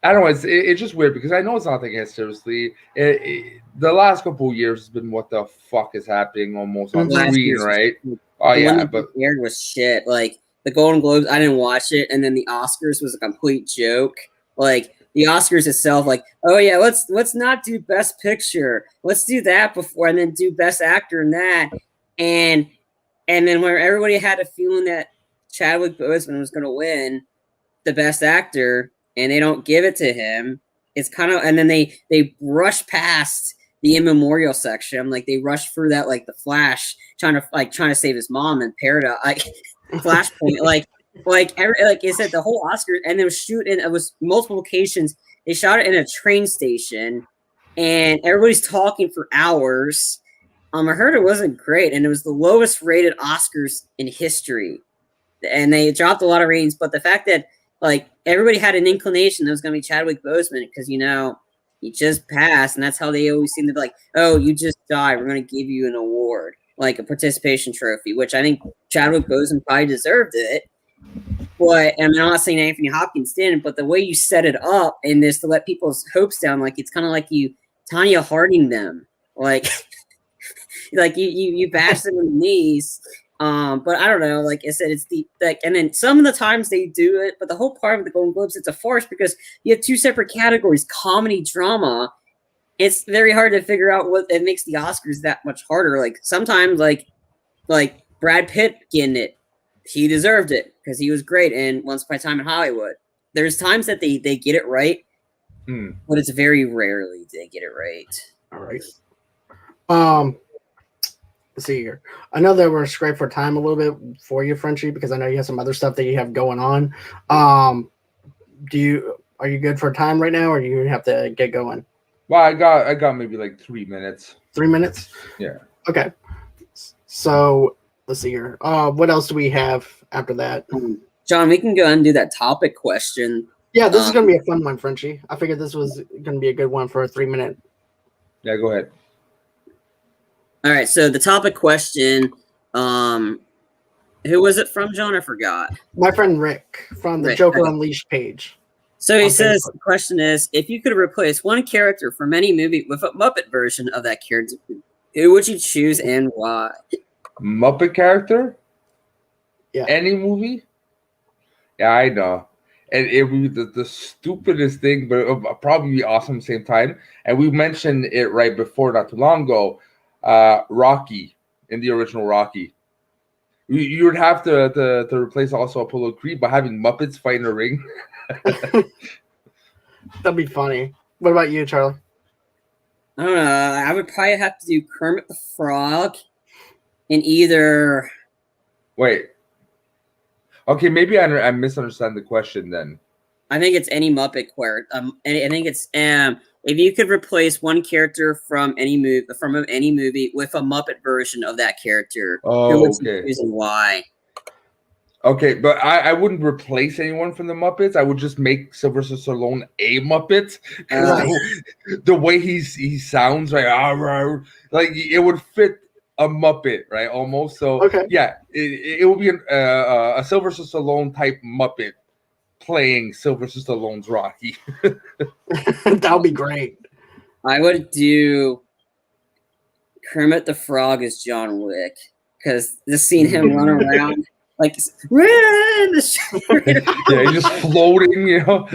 B: I don't know. It's just weird because I know it's not taken seriously. The last couple of years has been what the fuck is happening almost on screen, right? Oh yeah, but
C: weird was shit. Like the Golden Globes, I didn't watch it, and then the Oscars was a complete joke. Like the Oscars itself, like, oh yeah, let's not do Best Picture. Let's do that before, and then do Best Actor and that, and then where everybody had a feeling that Chadwick Boseman was going to win the Best Actor, and they don't give it to him. It's kind of, and then they rush past the in memorial section. Like they rush through that, like the Flash trying to save his mom in Paradise, like Flashpoint, like it said the whole Oscar, and they was shooting. It was multiple locations. They shot it in a train station, and everybody's talking for hours. I heard it wasn't great, and it was the lowest rated Oscars in history, and they dropped a lot of ratings. But the fact that like everybody had an inclination that was going to be Chadwick Boseman because he just passed, and that's how they always seem to be like, oh, you just died, we're going to give you an award, like a participation trophy, which I think Chadwick Boseman probably deserved it. But I'm not saying Anthony Hopkins didn't, but the way you set it up in this to let people's hopes down, like it's kind of like you Tanya Harding them, like like you bash them in the knees. But I don't know, like I said, it's the like, and then some of the times they do it, but the whole part of the Golden Globes, it's a farce because you have two separate categories, comedy, drama. It's very hard to figure out what it makes the Oscars that much harder. Like sometimes, like Brad Pitt getting it, he deserved it because he was great in Once Upon a Time in Hollywood. There's times that they get it right, but it's very rarely they get it right.
A: All right. Let's see here. I know that we're scraped for time a little bit for you, Frenchie, because I know you have some other stuff that you have going on. Are you good for time right now, or do you have to get going?
B: Well, I got maybe like 3 minutes.
A: 3 minutes?
B: Yeah.
A: Okay. So let's see here. What else do we have after that?
C: John, we can go ahead and do that topic question.
A: Yeah, this is going to be a fun one, Frenchie. I figured this was going to be a good one for a 3 minute.
B: Yeah, go ahead.
C: All right, so the topic question, who was it from, John? I forgot.
A: My friend Rick from the Joker Unleashed page.
C: So he says, the question is, if you could replace one character from any movie with a Muppet version of that character, who would you choose and why?
B: Muppet character?
A: Yeah.
B: Any movie? Yeah, I know. And it would be the stupidest thing, but it would probably be awesome at the same time. And we mentioned it right before, not too long ago. Rocky, in the original Rocky. You would have to replace also Apollo Creed by having Muppets fight in a ring.
A: That'd be funny. What about you, Charlie?
C: I don't know. I would probably have to do Kermit the Frog in either.
B: Wait. Okay, maybe I misunderstand the question then.
C: I think it's any Muppet character. I think it's if you could replace one character from any movie with a Muppet version of that character, who would you choose and why?
B: Okay, but I wouldn't replace anyone from the Muppets. I would just make Sylvester Stallone a Muppet. The way he sounds, like it would fit a Muppet, right? Almost. So
A: Okay.
B: yeah, it will be a Sylvester Stallone type Muppet playing Sylvester Stallone's Rocky.
A: That would be great.
C: I would do Kermit the Frog as John Wick, because just seeing him run around like run,
B: Yeah, he's just floating, you know,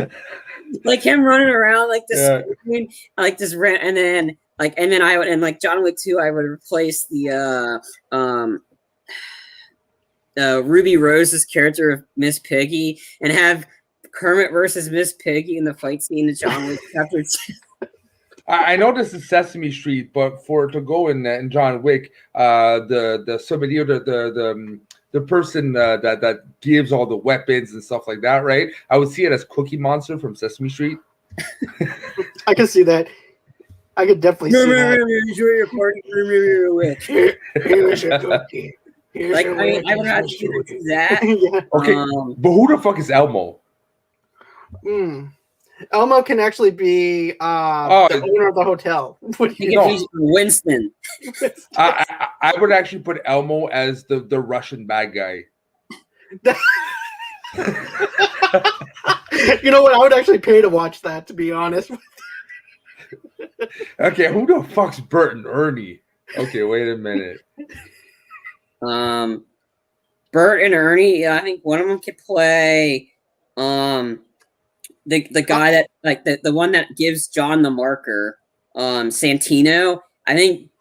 C: like him running around like this,
B: yeah.
C: like this, and then I would, and like John Wick 2, I would replace the Ruby Rose's character of Miss Piggy and have Kermit versus Miss Piggy in the fight scene of John Wick Chapter 2.
B: I know this is Sesame Street, but for it to go in John Wick, the somebody, the person that gives all the weapons and stuff like that, right? I would see it as Cookie Monster from Sesame Street.
A: I can see that. I could definitely see that.
C: Enjoy your party.
A: Here's your cookie.
C: Like, I mean, I would have to do that.
A: Yeah.
B: Okay, but who the fuck is Elmo?
A: Elmo can actually be the owner of the hotel.
C: He's Winston.
B: I would actually put Elmo as the Russian bad guy.
A: You know what? I would actually pay to watch that, to be honest.
B: Okay, who the fuck's Bert and Ernie? Okay, wait a minute.
C: Bert and Ernie. Yeah, I think one of them could play. The guy that, like, the one that gives John the marker, Santino. I think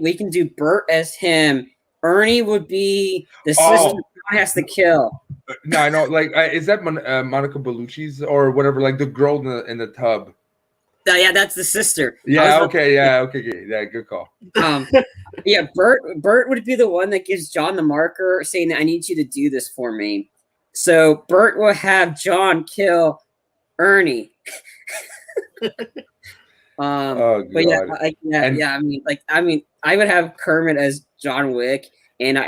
C: we can do Bert as him. Ernie would be the sister John has to kill.
B: No, I know. Like, is that Monica Bellucci's or whatever? Like the girl in the tub.
C: Yeah, that's the sister.
B: Yeah. Okay. Yeah. Okay. Yeah. Good call.
C: Yeah. Bert would be the one that gives John the marker, saying that I need you to do this for me. So Bert will have John kill Ernie.
B: Oh God.
C: But yeah, I mean, I would have Kermit as John Wick, and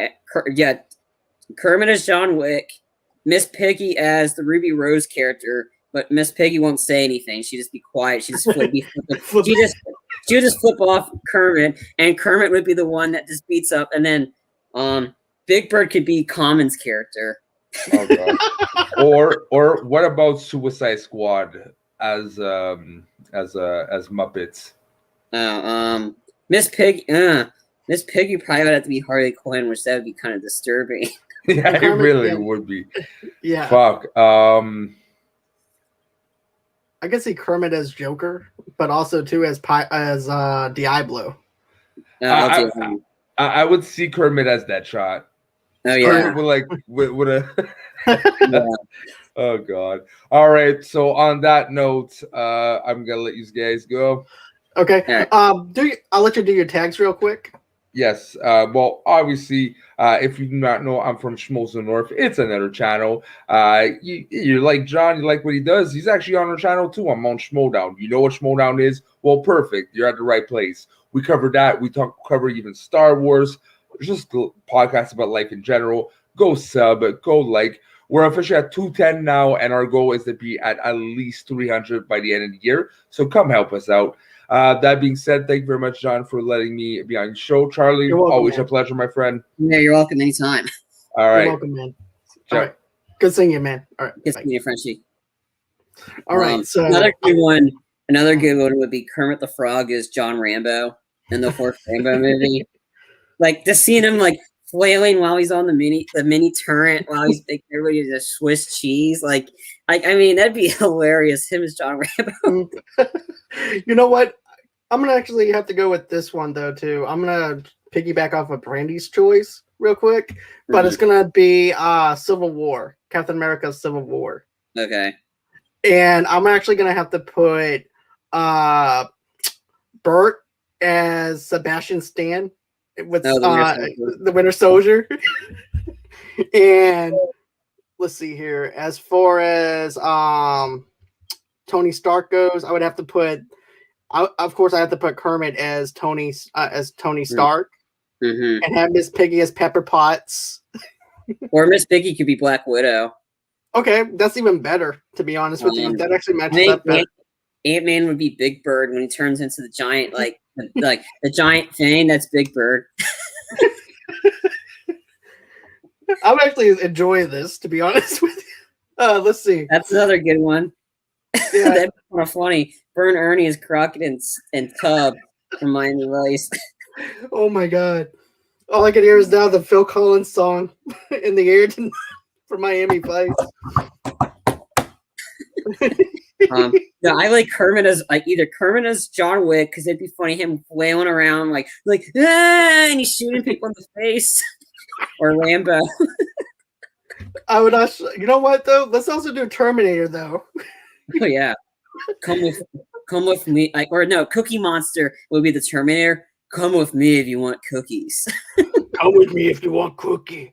C: Kermit as John Wick, Miss Piggy as the Ruby Rose character, but Miss Piggy won't say anything. She just be quiet. She just she would just flip off Kermit, and Kermit would be the one that just beats up, and then Big Bird could be Common's character.
B: Oh God. or what about Suicide Squad as Muppets?
C: Miss Piggy probably would have to be Harley Quinn, which that would be kind of disturbing.
B: Yeah, it really would be.
A: Yeah.
B: Fuck.
A: I can see Kermit as Joker, but also too as Diablo.
B: I would see Kermit as Deadshot.
C: Oh yeah.
B: With a. Yeah. Oh God. All right. So on that note, I'm gonna let you guys go.
A: Okay. I'll let you do your tags real quick.
B: Yes. Well, obviously, if you do not know, I'm from Schmoes the North. It's another channel. You like John, you like what he does. He's actually on our channel too. I'm on Schmodown. You know what Schmodown is? Well, perfect. You're at the right place. We cover that. We cover even Star Wars. Just podcasts about life in general. Go sub, go like. We're officially at 210 now, and our goal is to be at least 300 by the end of the year. So come help us out. That being said, thank you very much, John, for letting me be on your show. Charlie,
A: welcome,
B: always
A: man.
B: A pleasure, my friend.
C: Yeah, you're welcome anytime.
B: All right.
A: You're welcome, man. All right. Good seeing you, man. All right.
C: Good seeing you, Frenchie.
A: All right. So
C: another good one would be Kermit the Frog as John Rambo in the fourth Rambo movie. Like just seeing him like flailing while he's on the mini turret while he's making everybody just Swiss cheese. Like I mean, that'd be hilarious. Him as John Rambo.
A: You know what? I'm gonna actually have to go with this one though too. I'm gonna piggyback off of Brandy's choice real quick, but it's gonna be Civil War, Captain America's Civil War.
C: Okay.
A: And I'm actually gonna have to put Bert as Sebastian Stan with the Winter Soldier. And let's see here. As far as Tony Stark goes, I would have to put. Of course, I have to put Kermit as Tony Stark, and have Miss Piggy as Pepper Potts.
C: Or Miss Piggy could be Black Widow.
A: Okay, that's even better. To be honest with you, that actually matches up better.
C: Ant-Man would be Big Bird when he turns into the giant, like the giant thing. That's Big Bird.
A: I'm actually enjoying this, to be honest with you. Let's see.
C: That's another good one.
A: Yeah.
C: That'd be kind of funny. Burn Ernie as Crockett and Tub from Miami Vice.
A: Oh my god. All I can hear is now the Phil Collins song in the air for Miami Vice.
C: No, I like Kermit as either Kermit as John Wick because it'd be funny him flailing around like and he's shooting people in the face, or Rambo.
A: I would also, you know what though? Let's also do Terminator though.
C: Oh yeah, come with me. Cookie Monster would be the Terminator. Come with me if you want cookies.
A: Come with me if you want cookie.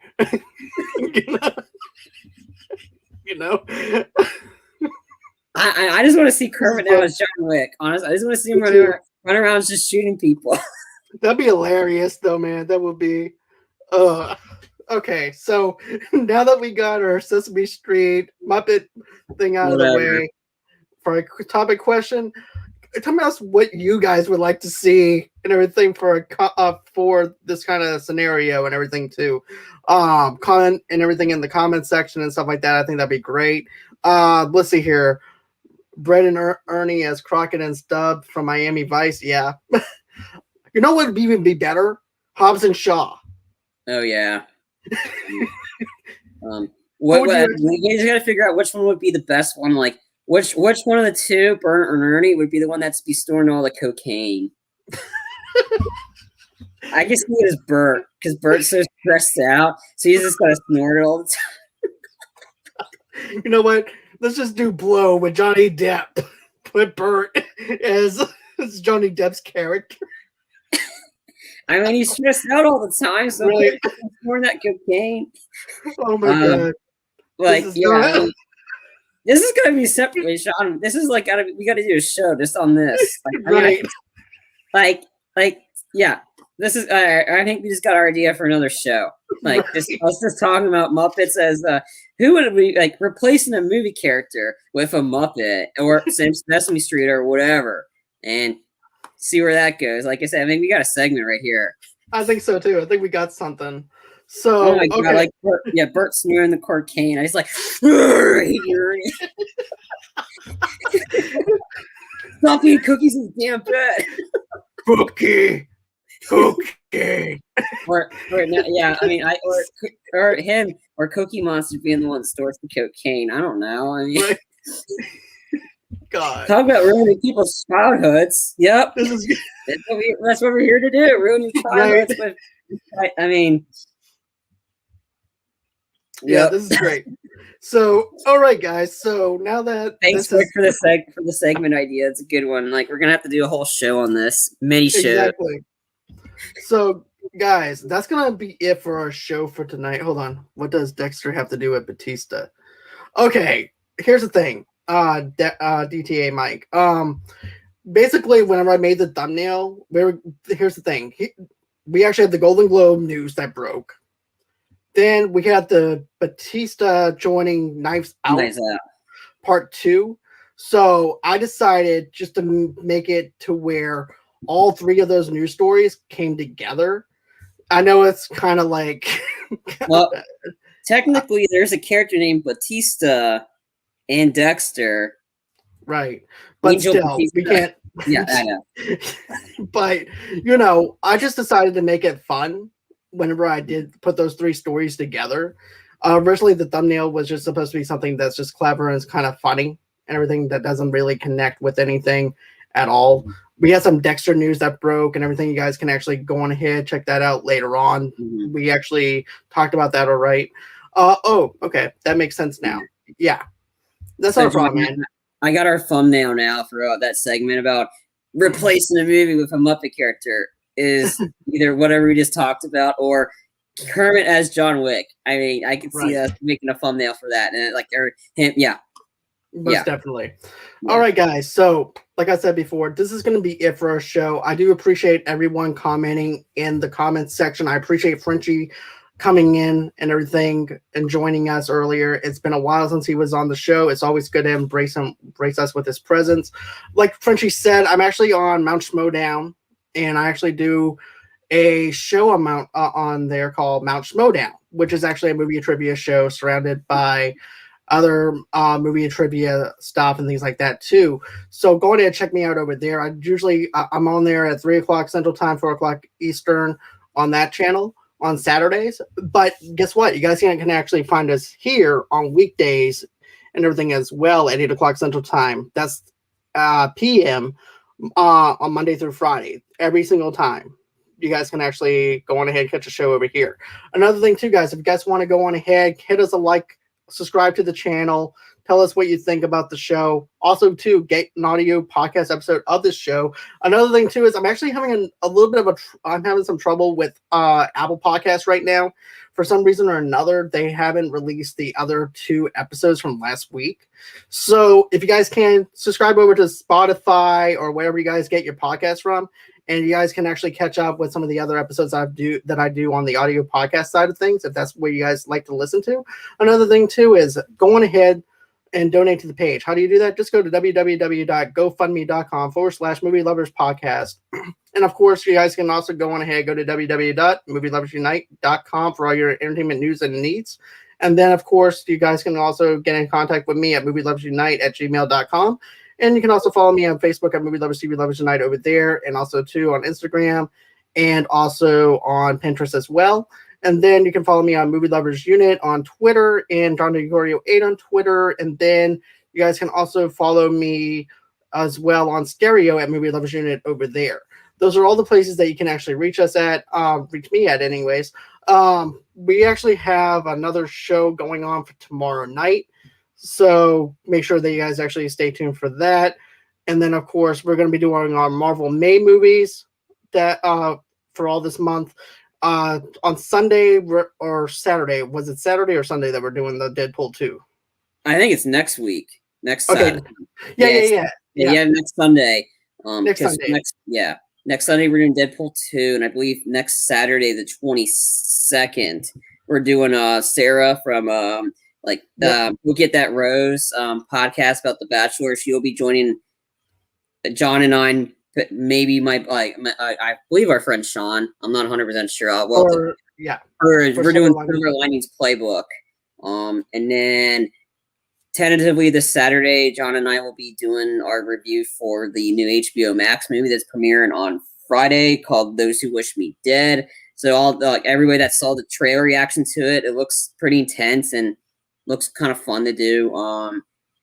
A: You know.
C: I just want to see Kermit now as John Wick. Honestly, I just want to see him run around just shooting people.
A: That'd be hilarious, though, man. That would be. Okay, so now that we got our Sesame Street Muppet thing out of the way, for a topic question, tell me what you guys would like to see and everything for this kind of scenario and everything too. Comment and everything in the comment section and stuff like that. I think that'd be great. Let's see here. Brett and Ernie as Crockett and Stubb from Miami Vice. Yeah. You know what would even be better? Hobbs and Shaw.
C: Oh yeah. We just got to figure out which one would be the best one. Like which one of the two, Bert or Ernie, would be the one that's be storing all the cocaine. I can see it as Bert because Bert's so stressed out, so he's just got to snort it all the
A: time. You know what? Let's just do Blow with Johnny Depp. Put Bert as Johnny Depp's character.
C: I mean, he's stressed out all the time, so
A: right.
C: He's snorting that cocaine.
A: Oh my god!
C: Like, this is gonna be separate, Sean. This is like we gotta do a show just on this. Like, yeah. This is. I think we just got our idea for another show. Like, us just talking about Muppets as who would be like replacing a movie character with a Muppet or Sesame Street or whatever, and see where that goes. Like I said, I think we got a segment right here.
A: I think so too. I think we got something. So,
C: oh my god, like Bert smearing the cocaine. I was like, stop eating cookies in the damn bed.
A: Cookie.
C: Yeah, I mean, or him or Cookie Monster being the one that stores the cocaine. I don't know. I mean,
A: right. God,
C: talk about ruining people's childhoods. Yep,
A: this is
C: that's what we're here to do. Ruining childhoods. Right. I mean,
A: yeah, this is great. So, all right, guys. So now that
C: thanks for the segment idea. It's a good one. Like we're gonna have to do a whole show on this mini show.
A: Exactly. So, guys, that's gonna be it for our show for tonight. Hold on. What does Dexter have to do with Batista? Okay, here's the thing. DTA Mike. Basically, whenever I made the thumbnail, here's the thing. We actually had the Golden Globe news that broke. Then we had the Batista joining Knives Out Part 2. So I decided just to make it to where all three of those news stories came together. I know it's kind of like...
C: well, technically, there's a character named Batista in Dexter.
A: Right. But Angel still, Batista. We can't...
C: Yeah, I know.
A: But, I just decided to make it fun whenever I did put those three stories together. Originally, the thumbnail was just supposed to be something that's just clever and it's kind of funny and everything that doesn't really connect with anything at all. We had some Dexter news that broke and everything. You guys can actually go on ahead, check that out later on. Mm-hmm. We actually talked about that, all right. Okay. That makes sense now. Yeah. That's not a problem, man.
C: I got our thumbnail now for that segment about replacing a movie with a Muppet character is either whatever we just talked about or Kermit as John Wick. I mean, I can see us making a thumbnail for that. And
A: Most definitely. Yeah. All right, guys. So, like I said before, this is going to be it for our show. I do appreciate everyone commenting in the comments section. I appreciate Frenchie coming in and everything and joining us earlier. It's been a while since he was on the show. It's always good to embrace us with his presence. Like Frenchie said, I'm actually on Mount Schmodown, and I actually do a show on there called Mount Schmodown, which is actually a movie trivia show surrounded by other movie trivia stuff and things like that too. So go ahead and check me out over there. I'm on there at 3:00 Central Time, 4:00 Eastern on that channel on Saturdays. But guess what? You guys can actually find us here on weekdays and everything as well at 8:00 Central Time. That's PM on Monday through Friday, every single time. You guys can actually go on ahead and catch a show over here. Another thing too, guys, if you guys want to go on ahead, hit us a like, subscribe to the channel, tell us what you think about the show. Also too, get an audio podcast episode of this show. Another thing too is I'm actually having I'm having some trouble with Apple Podcasts right now. For some reason or another, they haven't released the other 2 episodes from last week. So if you guys can, subscribe over to Spotify or wherever you guys get your podcast from, and you guys can actually catch up with some of the other episodes that I do on the audio podcast side of things, if that's what you guys like to listen to. Another thing too is go on ahead and donate to the page. How do you do that? Just go to www.gofundme.com/movie lovers podcast. And of course, you guys can also go on ahead, go to www.movieloversunite.com for all your entertainment news and needs. And then, of course, you guys can also get in contact with me at movieloversunite@gmail.com. And you can also follow me on Facebook at Movie Lovers TV Lovers Unite over there, and also too on Instagram and also on Pinterest as well. And then you can follow me on Movie Lovers Unit on Twitter and John DeGorio 8 on Twitter. And then you guys can also follow me as well on Stereo at Movie Lovers Unit over there. Those are all the places that you can actually reach us at, reach me at anyways. We actually have another show going on for tomorrow night. So make sure that you guys actually stay tuned for that. And then, of course, we're going to be doing our Marvel May movies that for all this month. On Sunday or Saturday. Was it Saturday or Sunday that we're doing the Deadpool 2?
C: I think it's next week. Next Saturday.
A: Yeah.
C: Next Sunday.
A: Next Sunday.
C: Next Sunday we're doing Deadpool 2, and I believe next Saturday, the 22nd, we're doing Sarah from We'll Get That Rose podcast about The Bachelor. She'll be joining John and I. Maybe I believe our friend Sean. I'm not 100% sure.
A: We're
C: doing Silver Linings Playbook. And then tentatively this Saturday, John and I will be doing our review for the new HBO Max movie that's premiering on Friday called Those Who Wish Me Dead. So everybody that saw the trailer reaction to it, it looks pretty intense and looks kind of fun to do.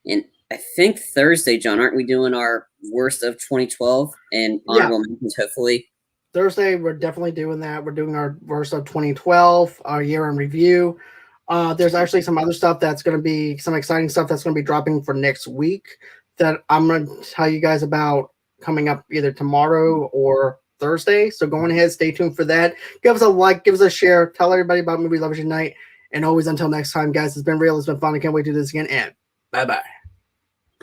C: And I think Thursday, John, aren't we doing our worst of 2012 and honorable mentions, hopefully?
A: Thursday, we're definitely doing that. We're doing our worst of 2012, our year in review. There's actually some other stuff that's going to be, some exciting stuff that's going to be dropping for next week that I'm going to tell you guys about coming up either tomorrow or Thursday. So go on ahead, stay tuned for that. Give us a like, give us a share, tell everybody about Movie Lovers Unite. And always until next time, guys, it's been real, it's been fun. I can't wait to do this again, and bye-bye.